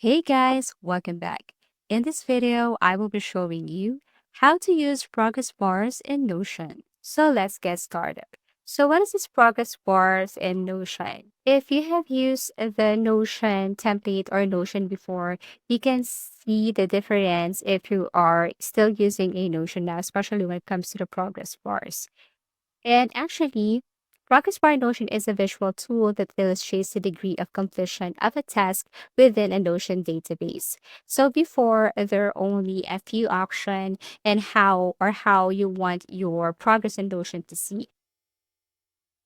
Hey guys, welcome back. In this video, I will be showing you how to use progress bars in Notion. So let's get started. So what is this progress bars in Notion? If you have used the Notion template or Notion before, you can see the difference if you are still using a Notion now, especially when it comes to the progress bars. And actually, Progress Bar Notion is a visual tool that illustrates the degree of completion of a task within a Notion database. So before, there are only a few options and how you want your progress in Notion to see.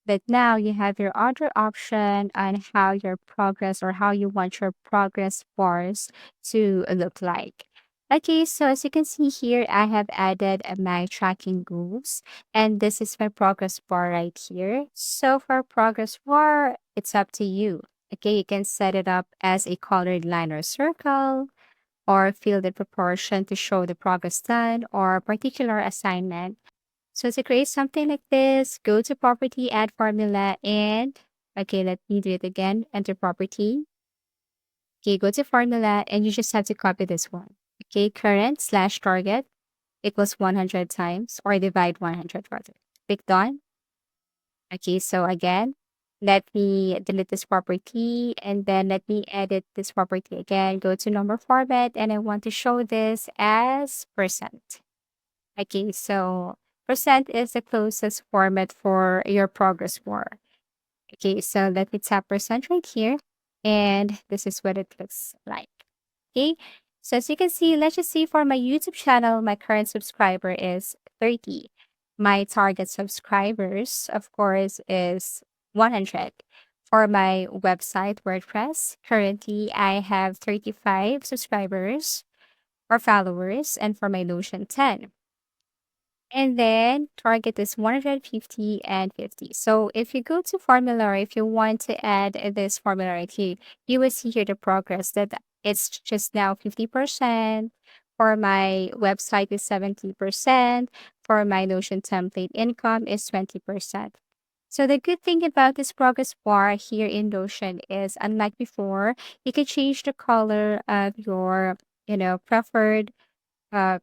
But now you have your other option on how your progress or how you want your progress bars to look like. Okay, so as you can see here, I have added my tracking goals, and this is my progress bar right here. So for progress bar, it's up to you. Okay, you can set it up as a colored line or circle, or fill the proportion to show the progress done or particular assignment. So to create something like this, go to property, add formula, and okay, let me do it again. Enter property. Okay, go to formula, and you just have to copy this one. Okay, current slash target equals 100 times or divide 100 rather. Click done. Okay, so again, let me delete this property and then let me edit this property again. Go to number format, and I want to show this as percent. Okay, so percent is the closest format for your progress bar. Okay, so let me tap percent right here, and this is what it looks like. Okay, so as you can see, let's just see for my YouTube channel, my current subscriber is 30. My target subscribers, of course, is 100. For my website, WordPress, currently I have 35 subscribers or followers, and for my Notion, 10. And then target is 150 and 50. So if you go to formula, or if you want to add this formula right here, you will see here the progress that it's just now 50%. For my website is 70%. For my Notion template income is 20%. So the good thing about this progress bar here in Notion is, unlike before, you can change the color of your, preferred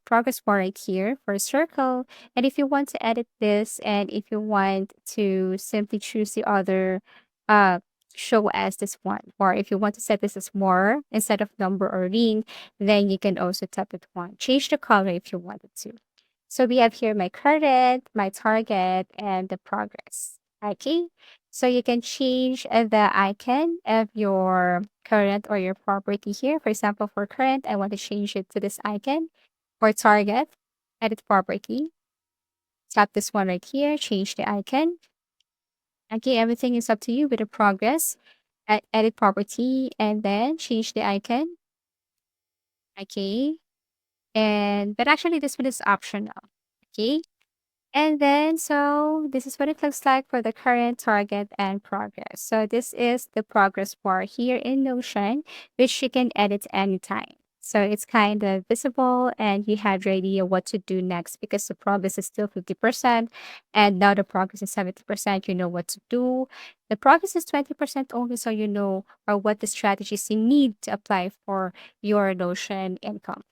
progress bar right here for a circle. And if you want to edit this, and if you want to simply choose the other uh, show as this one, or if you want to set this as more instead of number or ring, then you can also tap it one. Change the color if you wanted to. So we have here my current, my target, and the progress. Okay. So you can change the icon of your current or your property here. For example, for current, I want to change it to this icon. For target, edit property. Tap this one right here, change the icon. Okay, everything is up to you with the progress. Edit property and then change the icon. Okay. But actually this one is optional. Okay. And then, so this is what it looks like for the current, target, and progress. So this is the progress bar here in Notion, which you can edit anytime. So it's kind of visible, and you have your idea what to do next, because the progress is still 50%, and now the progress is 70%. You know what to do. The progress is 20% only, so you know or what the strategies you need to apply for your Notion income.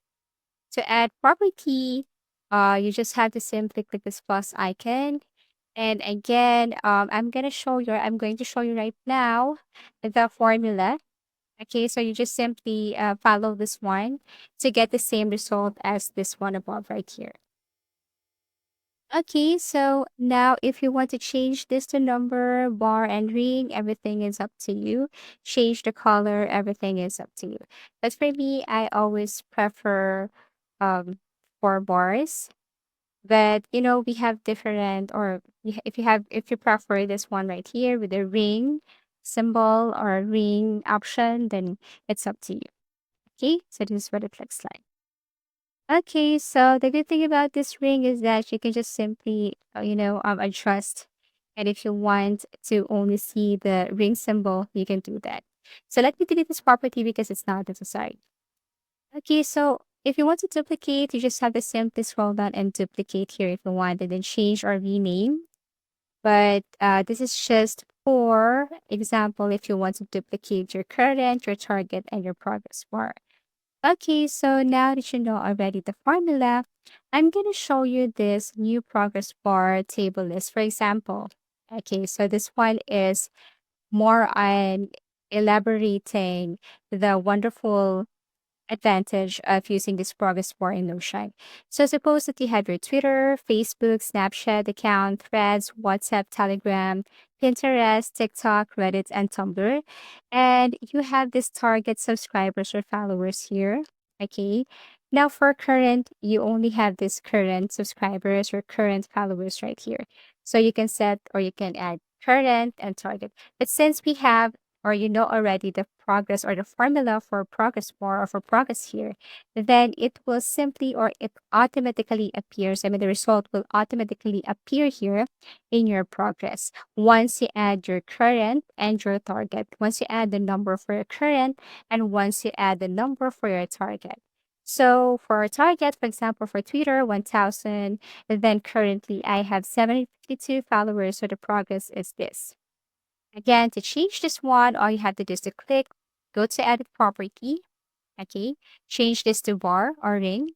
To add property, you just have to simply click this plus icon. And again, I'm going to show you right now the formula. Okay, so you just simply follow this one to get the same result as this one above right here. Okay, so now if you want to change this to number, bar, and ring, everything is up to you. Change the color, everything is up to you. But for me, I always prefer um, 4 bars. But we have different, or if you prefer this one right here with the ring symbol or ring option, then it's up to you. Okay, so this is what it looks like. Okay, so the good thing about this ring is that you can just simply, adjust. And if you want to only see the ring symbol, you can do that. So let me delete this property because it's not necessary. Okay, so if you want to duplicate, you just have to simply scroll down and duplicate here if you want, and then change or rename. But this is just For example, if you want to duplicate your current, your target, and your progress bar. Okay, so now that you know already the formula, I'm going to show you this new progress bar table list, for example. Okay, so this one is more on elaborating the wonderful advantage of using this progress bar in Notion. So suppose that you have your Twitter, Facebook, Snapchat account, Threads, WhatsApp, Telegram, Pinterest, TikTok, Reddit, and Tumblr, and you have this target subscribers or followers here. Okay. Now for current, you only have this current subscribers or current followers right here. So you can set or you can add current and target. But since we have or you know already the progress or the formula for progress bar or for progress here, then it will simply or it automatically appears. I mean, the result will automatically appear here in your progress once you add your current and your target. Once you add the number for your current and once you add the number for your target. So for our target, for example, for Twitter, 1,000, and then currently I have 752 followers. So the progress is this. Again, to change this one, all you have to do is to click, go to edit property, okay, change this to bar or ring,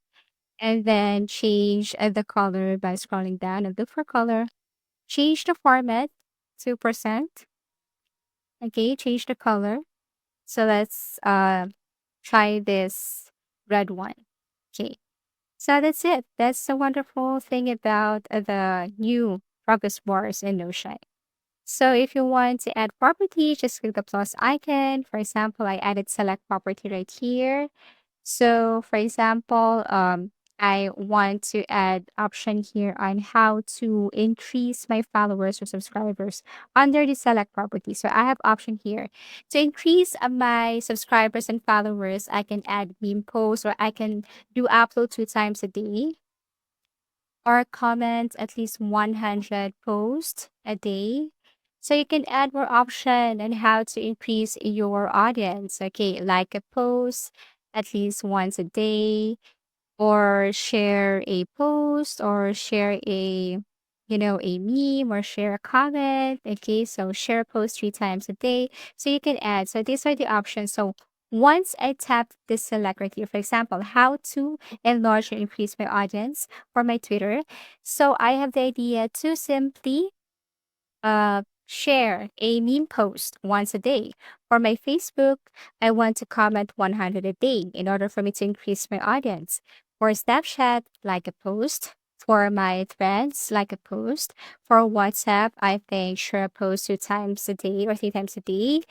and then change the color by scrolling down and look for color. Change the format to percent, okay, change the color. So let's try this red one. Okay, so that's it. That's the wonderful thing about the new progress bars in Notion. So if you want to add property, just click the plus icon. For example, I added select property right here. So for example, I want to add option here on how to increase my followers or subscribers under the select property. So I have option here to increase my subscribers and followers. I can add meme posts or I can do upload 2 times a day or comment at least 100 posts a day. So you can add more option on how to increase your audience. Okay, like a post at least once a day, or share a post, or share a a meme, or share a comment. Okay, so share a post 3 times a day. So you can add. So these are the options. So once I tap this select right here, for example, how to enlarge or increase my audience for my Twitter. So I have the idea to simply share a meme post once a day. For my Facebook, I want to comment 100 a day in order for me to increase my audience. For Snapchat, like a post. For my threads, like a post. For WhatsApp, I think share a post 2 times a day or 3 times a day.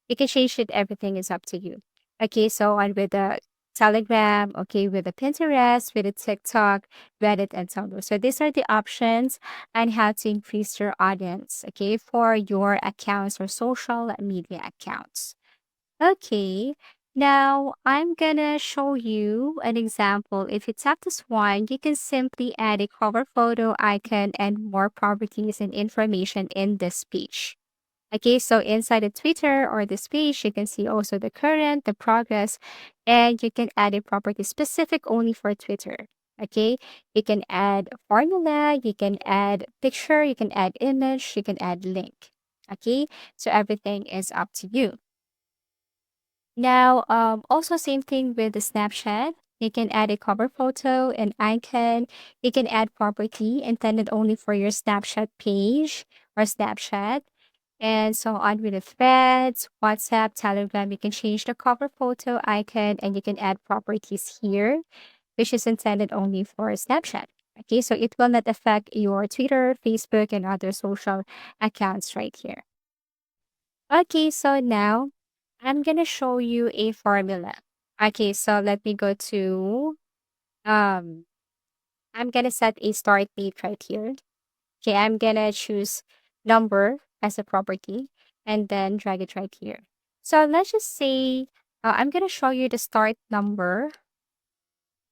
You can change it. Everything is up to you. Okay, so on with the Telegram, okay, with the Pinterest, with the TikTok, Reddit, and Tumblr. So these are the options and how to increase your audience, okay, for your accounts or social media accounts. Okay, now I'm gonna show you an example. If you tap this one, you can simply add a cover photo icon and more properties and information in this page. Okay, so inside the Twitter or this page, you can see also the current, the progress, and you can add a property specific only for Twitter. Okay, you can add formula, you can add picture, you can add image, you can add link. Okay, so everything is up to you. Now, also same thing with the Snapchat. You can add a cover photo, an icon. You can add property intended only for your Snapchat page or Snapchat and so on with the threads, WhatsApp, Telegram. You can change the cover photo icon and you can add properties here, which is intended only for Snapchat. Okay, so it will not affect your Twitter, Facebook, and other social accounts right here. Okay, so now I'm gonna show you a formula. Okay, so let me go to um I'm gonna set a start date right here. Okay, I'm gonna choose number as a property and then drag it right here. So let's just say I'm gonna show you the start number.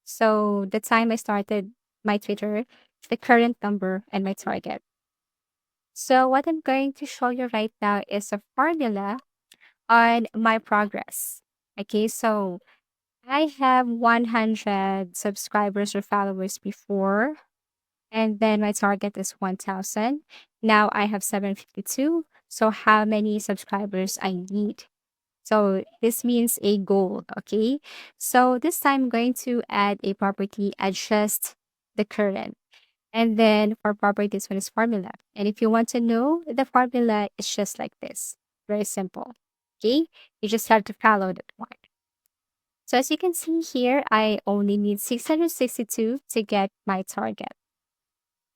So the time I started my Twitter, the current number, and my target. So what I'm going to show you right now is a formula on my progress. Okay, so I have 100 subscribers or followers before, and then my target is 1,000. Now I have 752. So how many subscribers I need. So this means a goal, okay? So this time I'm going to add a property, adjust the current. And then for property, this one is formula. And if you want to know the formula, it's just like this. Very simple. Okay? You just have to follow that one. So as you can see here, I only need 662 to get my target.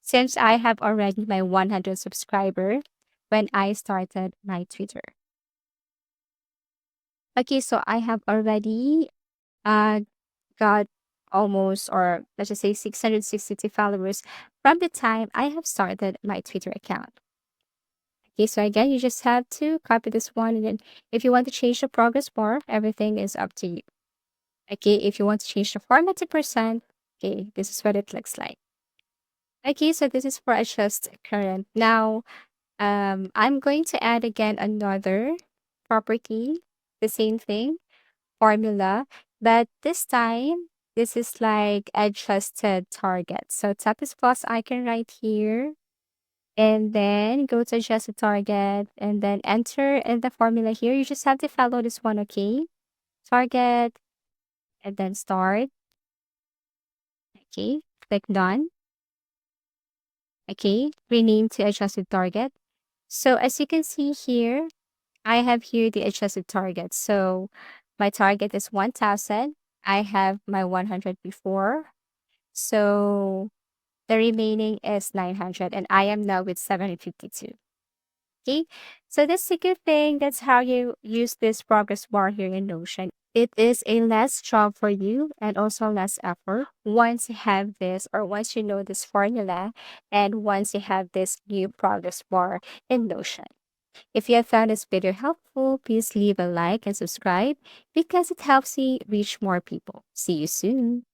Since I have already my 100 subscriber when I started my Twitter. Okay, so I have already uh got almost, or let's just say 662 followers from the time I have started my Twitter account. Okay, so again, you just have to copy this one, and then if you want to change the progress bar, everything is up to you. Okay, if you want to change the format to percent, okay, this is what it looks like. Okay, so this is for adjust current. Now, I'm going to add again another property, the same thing, formula, but this time, this is like adjusted target. So tap this plus icon right here, and then go to adjust the target, and then enter in the formula here. You just have to follow this one, okay? Target, and then start. Okay, click done. Okay, rename to adjusted target. So as you can see here, I have here the adjusted target. So my target is 1000. I have my 100 before. So the remaining is 900, and I am now with 752. Okay, so that's a good thing. That's how you use this progress bar here in Notion. It is a less job for you and also less effort once you have this, or once you know this formula, and once you have this new progress bar in Notion. If you have found this video helpful, please leave a like and subscribe because it helps me reach more people. See you soon.